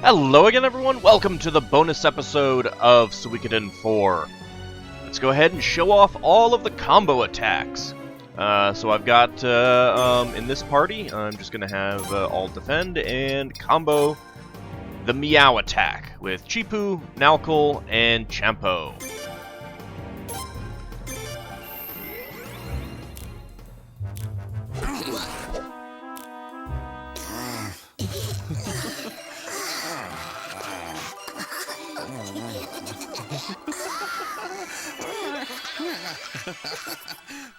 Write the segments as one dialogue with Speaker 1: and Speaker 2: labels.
Speaker 1: Hello again, everyone. Welcome to the bonus episode of Suikoden IV. Let's go ahead and show off all of the combo attacks. So I've got, in this party, I'm just going to have all defend and combo the Meow Attack with Chipu, Nalkul, and Champo.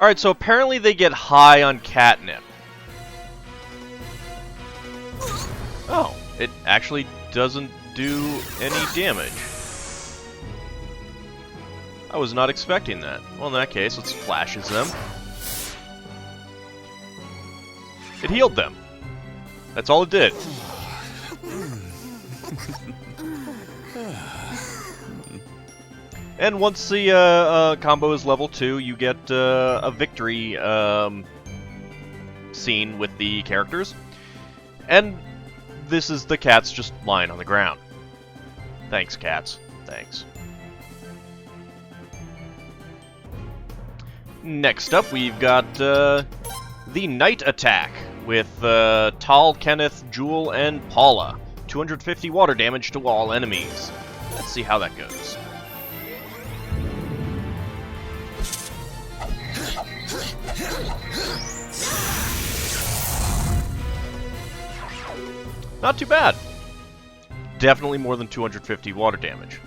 Speaker 1: Alright, so apparently they get high on catnip. Oh, it actually doesn't do any damage. I was not expecting that. Well, in that case, let's flashes them. It healed them. That's all it did. And once the combo is level 2, you get a victory scene with the characters. And this is the cats just lying on the ground. Thanks, cats. Thanks. Next up, we've got the Nymph Attack with Tal, Kenneth, Jewel, and Paula. 250 water damage to all enemies. Let's see how that goes. Not too bad. Definitely more than 250 water damage.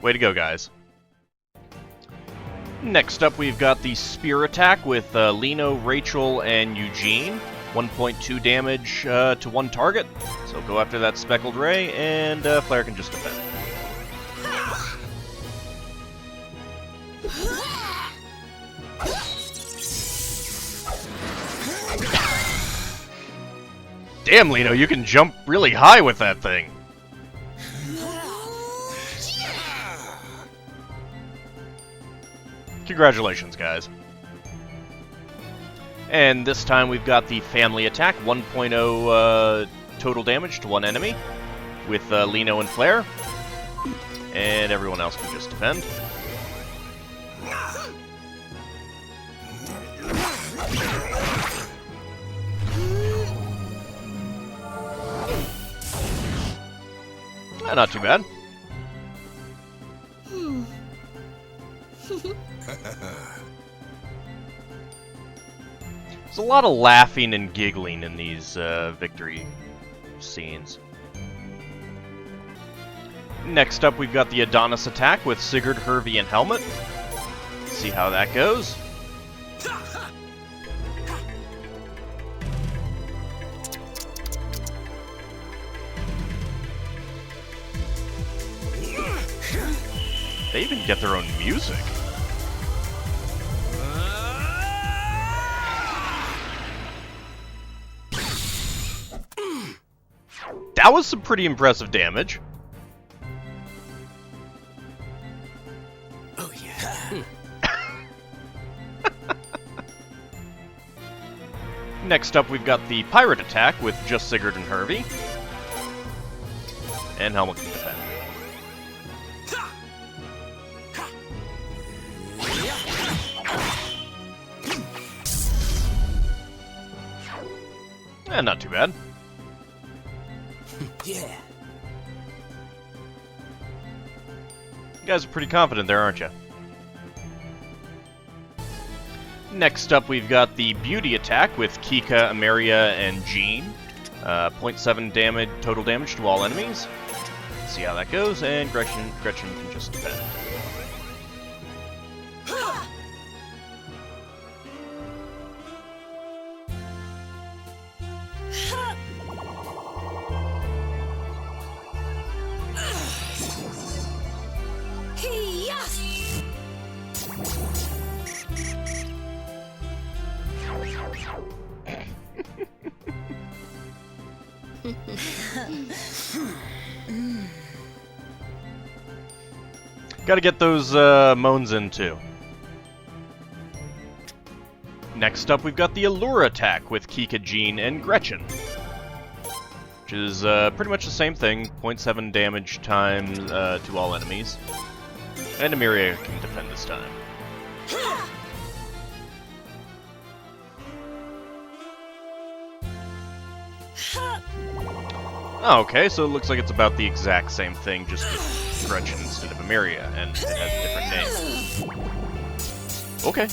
Speaker 1: Way to go, guys. Next up, we've got the Spear Attack with Lino, Rachel, and Eugene. 1.2 damage to one target. So go after that Speckled Ray, and Flare can just defend. Damn, Lino, you can jump really high with that thing. Congratulations, guys. And this time we've got the Family Attack, 1.0 total damage to one enemy, with Lino and Flare. And everyone else can just defend. Not too bad. There's a lot of laughing and giggling in these victory scenes. Next up, we've got the Adonis Attack with Sigurd, Hervey, and Helmet. Let's see how that goes. They even get their own music. That was some pretty impressive damage.
Speaker 2: Oh yeah.
Speaker 1: Next up, we've got the Pirate Attack with just Sigurd and Hervey. And Helmet can defend. Not too bad.
Speaker 2: Yeah.
Speaker 1: You guys are pretty confident there, aren't you? Next up, we've got the Beauty Attack with Kika, Ameria, and Jean. 0.7 damage, total damage to all enemies. Let's see how that goes, and Gretchen can just defend. Gotta get those moans in too. Next up, we've got the Allure Attack with Kika, Jean, and Gretchen. Which is pretty much the same thing, 0.7 damage times to all enemies. And Emiria can defend this time. Okay, so it looks like it's about the exact same thing, just with Gretchen instead of Emiria, and it has a different name. Okay.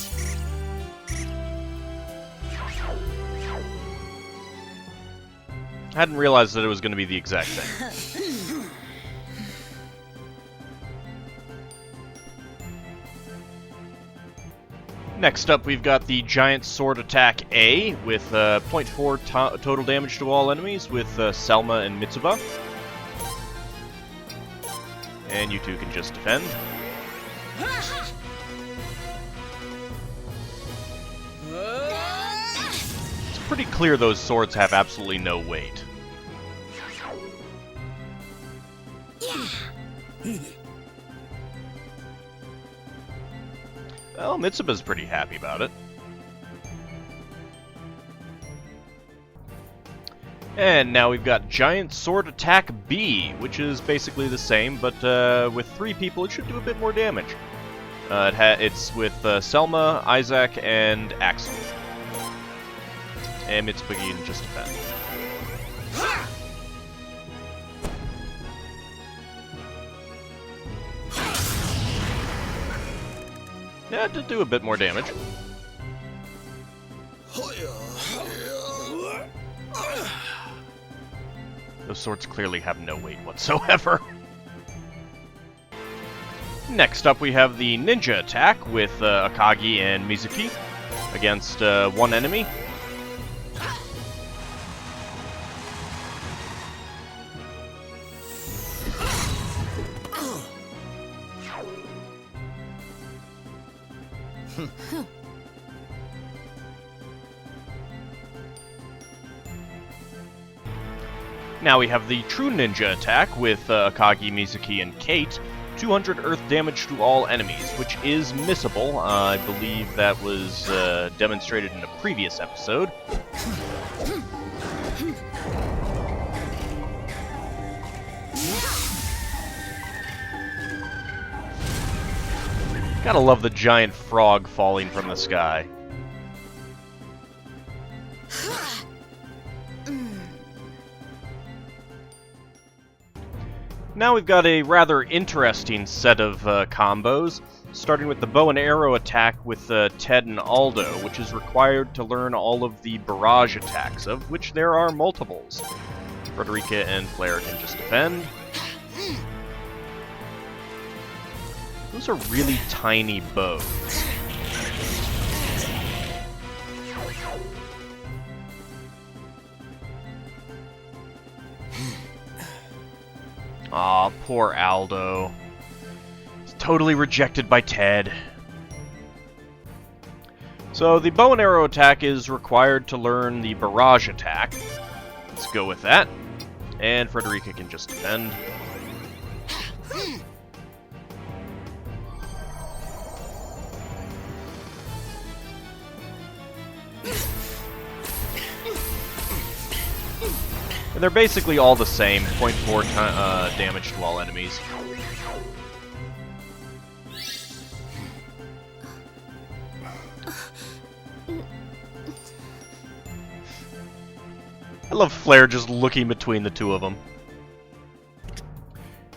Speaker 1: I hadn't realized that it was going to be the exact thing. Next up, we've got the Giant Sword Attack A with 0.4 total damage to all enemies with Selma and Mitsuba. And you two can just defend. It's pretty clear those swords have absolutely no weight. Well, Mitsuba's pretty happy about it. And now we've got Giant Sword Attack B, which is basically the same, but with 3 people it should do a bit more damage. It's with Selma, Isaac, and Axel. And Mitsuba can just defend. Yeah, it did do a bit more damage. Those swords clearly have no weight whatsoever. Next up, we have the Ninja Attack with Akagi and Mizuki against one enemy. Now we have the True Ninja Attack with Akagi, Mizuki, and Kate. 200 earth damage to all enemies, which is missable. I believe that was demonstrated in a previous episode. Gotta love the giant frog falling from the sky. Now we've got a rather interesting set of combos, starting with the Bow and Arrow Attack with Ted and Aldo, which is required to learn all of the Barrage Attacks, of which there are multiples. Frederica and Flare can just defend. Those are really tiny bows. Aw, poor Aldo. He's totally rejected by Ted. So the Bow and Arrow Attack is required to learn the Barrage Attack. Let's go with that. And Frederica can just defend. And they're basically all the same, 0.4 damage to all enemies. I love Flare just looking between the two of them.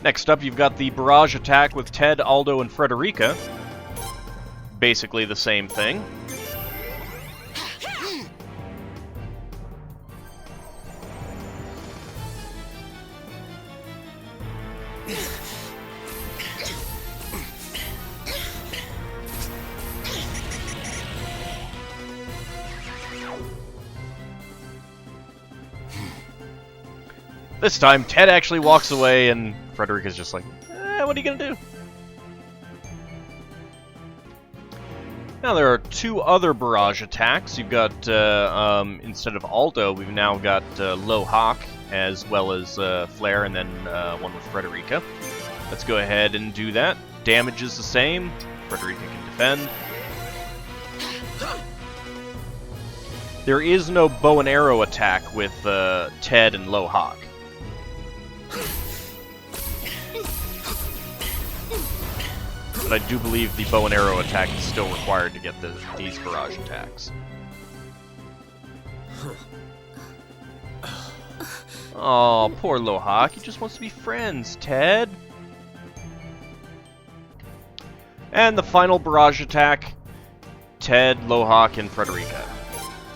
Speaker 1: Next up, you've got the Barrage Attack with Ted, Aldo, and Frederica. Basically the same thing. This time, Ted actually walks away, and Frederica's just like, what are you gonna do? Now there are 2 other Barrage Attacks. You've got, instead of Aldo, we've now got Low Hawk, as well as Flare, and then one with Frederica. Let's go ahead and do that. Damage is the same. Frederica can defend. There is no bow and arrow attack with Ted and Lohawk. But I do believe the bow and arrow attack is still required to get these barrage attacks. Oh, poor Lohawk. He just wants to be friends, Ted. And the final barrage attack, Ted, Lohawk, and Frederica.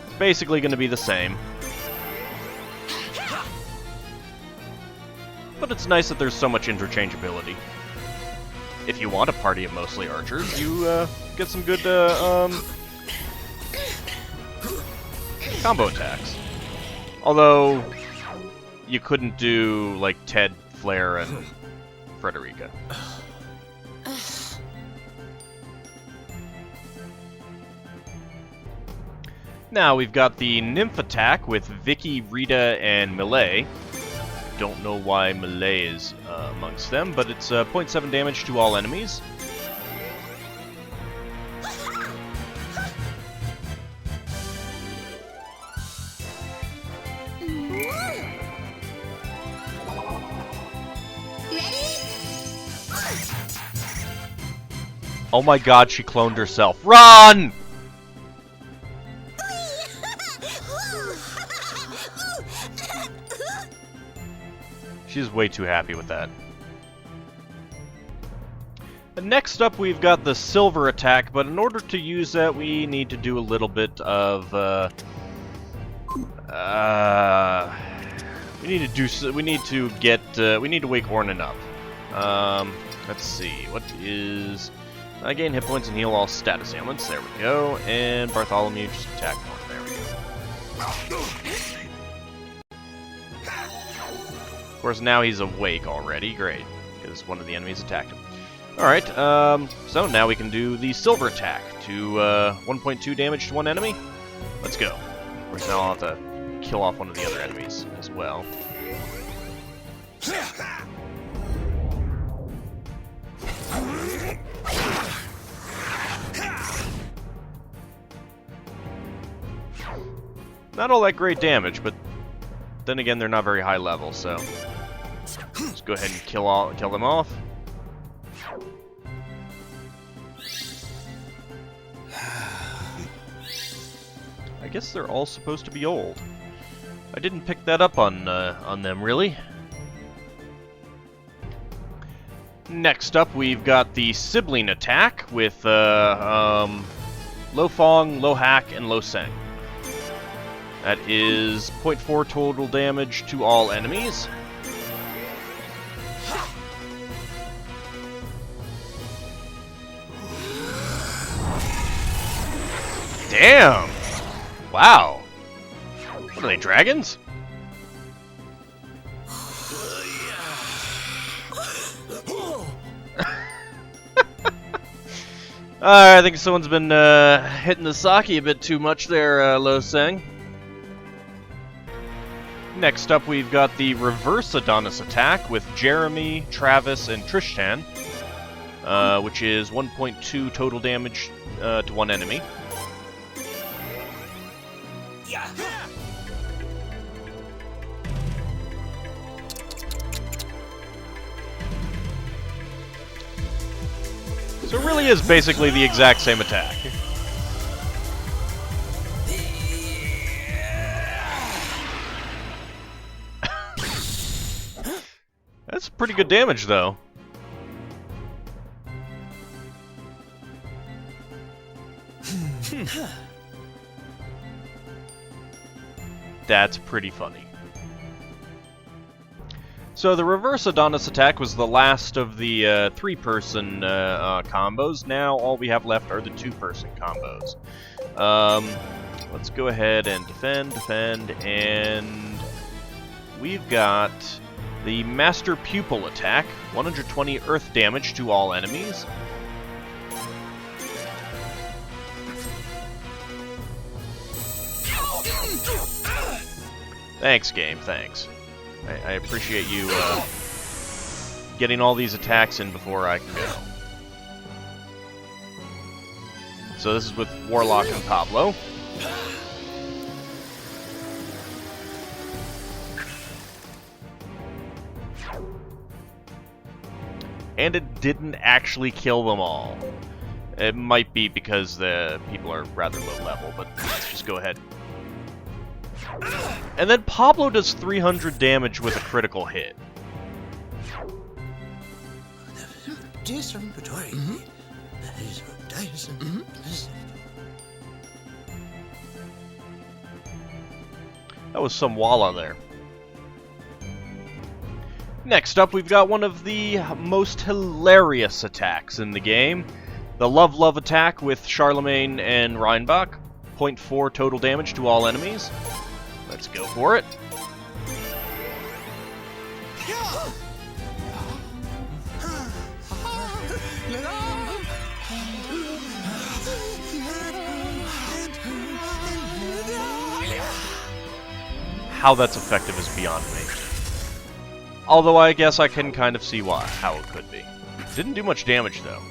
Speaker 1: It's basically going to be the same. But it's nice that there's so much interchangeability. If you want a party of mostly archers, you get some good combo attacks. Although, you couldn't do, like, Ted, Flare, and Frederica. Now, we've got the Nymph Attack with Vicky, Rita, and Melee. Don't know why Melee is amongst them, but it's 0.7 damage to all enemies. Oh my god, she cloned herself. Run! She's way too happy with that. And next up, we've got the Silver Attack, but in order to use that, we need to do a little bit of, we need to wake Ornan up. Let's see, what is... I gain hit points and heal all status ailments. There we go. And Bartholomew just attack one. There we go. Of course, now he's awake already. Great, because one of the enemies attacked him. Alright, so now we can do the Silver Attack to 1.2 damage to one enemy. Let's go. Of course, now I'll have to kill off one of the other enemies as well. Not all that great damage, but then again, they're not very high level, so let's go ahead and kill them off. I guess they're all supposed to be old. I didn't pick that up on them, really. Next up, we've got the Sibling Attack with Lo Fong, Lo Hack, and Lo Seng. That is 0.4 total damage to all enemies. Damn! Wow. What are they, dragons? I think someone's been hitting the sake a bit too much there, Lo Seng. Next up, we've got the Reverse Adonis Attack with Jeremy, Travis, and Tristan, which is 1.2 total damage to one enemy. So it really is basically the exact same attack. That's pretty good damage, though. That's pretty funny. So the Reverse Adonis Attack was the last of the three-person combos. Now all we have left are the two-person combos. Let's go ahead and defend, and we've got the Master Pupil Attack, 120 earth damage to all enemies. Thanks, game, thanks. I appreciate you getting all these attacks in before I can go. So this is with Warlock and Pablo. And it didn't actually kill them all. It might be because the people are rather low level, but let's just go ahead. And then Pablo does 300 damage with a critical hit. That was some walla there. Next up, we've got one of the most hilarious attacks in the game. The Love Attack with Charlemagne and Reinbach. 0.4 total damage to all enemies. Let's go for it. How that's effective is beyond me. Although I guess I can kind of see how it could be. Didn't do much damage though.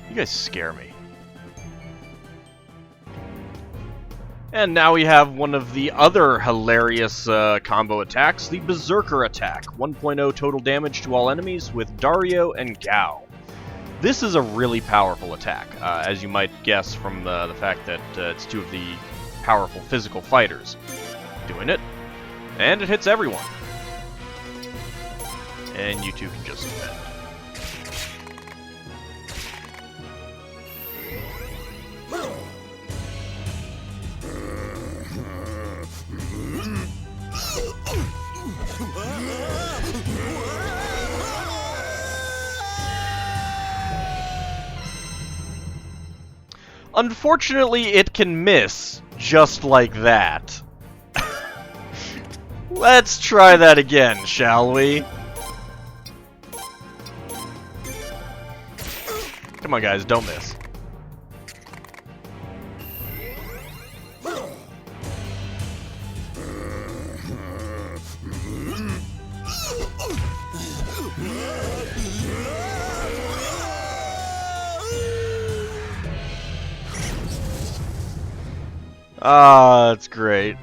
Speaker 1: You guys scare me. And now we have one of the other hilarious combo attacks, the Berserker Attack. 1.0 total damage to all enemies with Dario and Gao. This is a really powerful attack, as you might guess from the fact that it's two of the powerful physical fighters doing it. And it hits everyone. And you two can just defend. Unfortunately, it can miss just like that. Let's try that again, shall we? Come on, guys, don't miss. Ah, that's great.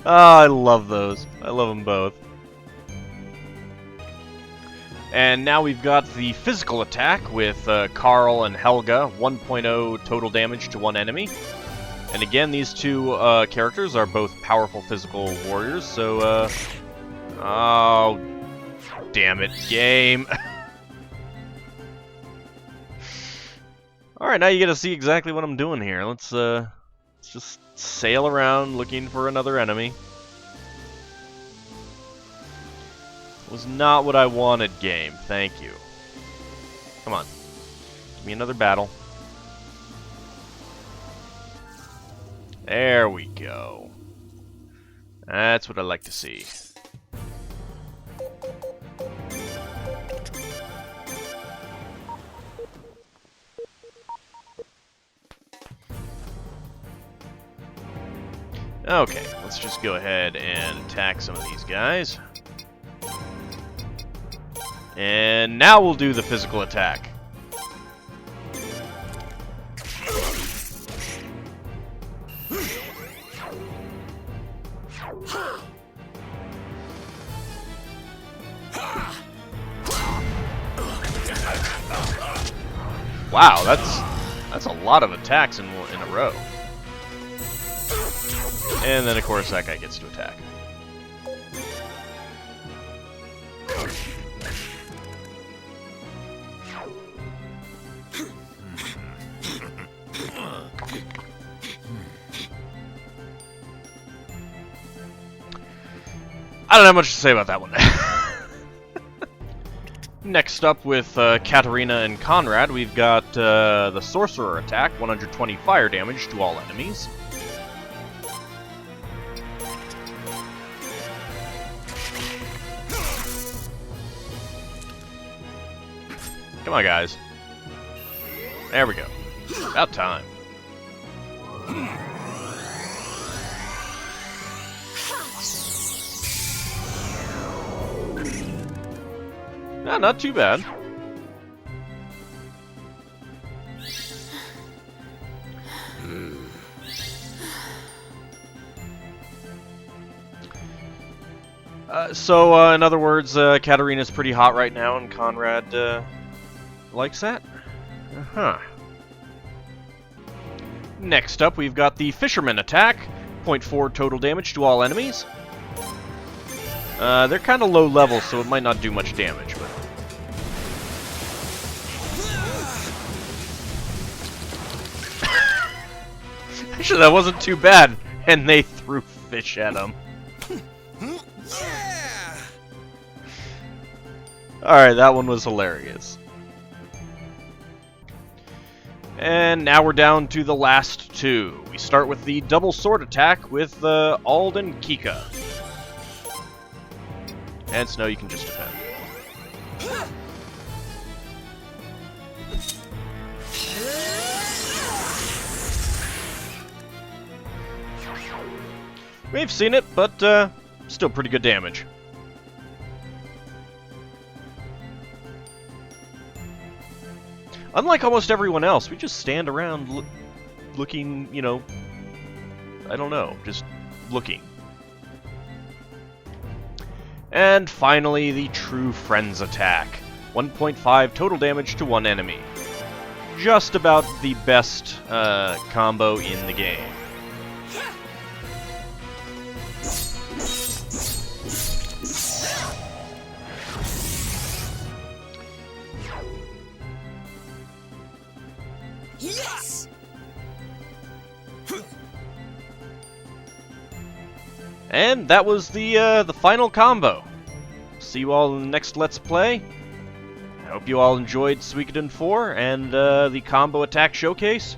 Speaker 1: I love those. I love them both. And now we've got the physical attack with Carl and Helga. 1.0 total damage to one enemy. And again, these two characters are both powerful physical warriors, so, oh, damn it, game. Alright, now you get to see exactly what I'm doing here. Let's just sail around looking for another enemy. Was not what I wanted, game. Thank you. Come on. Give me another battle. There we go. That's what I like to see. Okay, let's just go ahead and attack some of these guys. And now we'll do the physical attack. Wow, that's a lot of attacks in a row. And then, of course, that guy gets to attack. I don't have much to say about that one. Next up with Katarina and Conrad, we've got the Sorcerer Attack, 120 fire damage to all enemies. Come on, guys. There we go. About time. No, not too bad. So, in other words, Katarina's pretty hot right now, and Conrad, likes that? Uh-huh. Next up, we've got the Fisherman Attack. 0.4 total damage to all enemies. They're kind of low level, so it might not do much damage, but... Actually, that wasn't too bad, and they threw fish at him.
Speaker 2: Yeah!
Speaker 1: Alright, that one was hilarious. And now we're down to the last two. We start with the double sword attack with Ald and Kika. And Snow, you can just defend. We've seen it, but still pretty good damage. Unlike almost everyone else, we just stand around looking, you know, I don't know, just looking. And finally, the True Friends Attack. 1.5 total damage to one enemy. Just about the best combo in the game.
Speaker 2: Yes!
Speaker 1: And that was the final combo. See you all in the next Let's Play. I hope you all enjoyed Suikoden 4 and the combo attack showcase.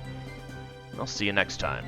Speaker 1: I'll see you next time.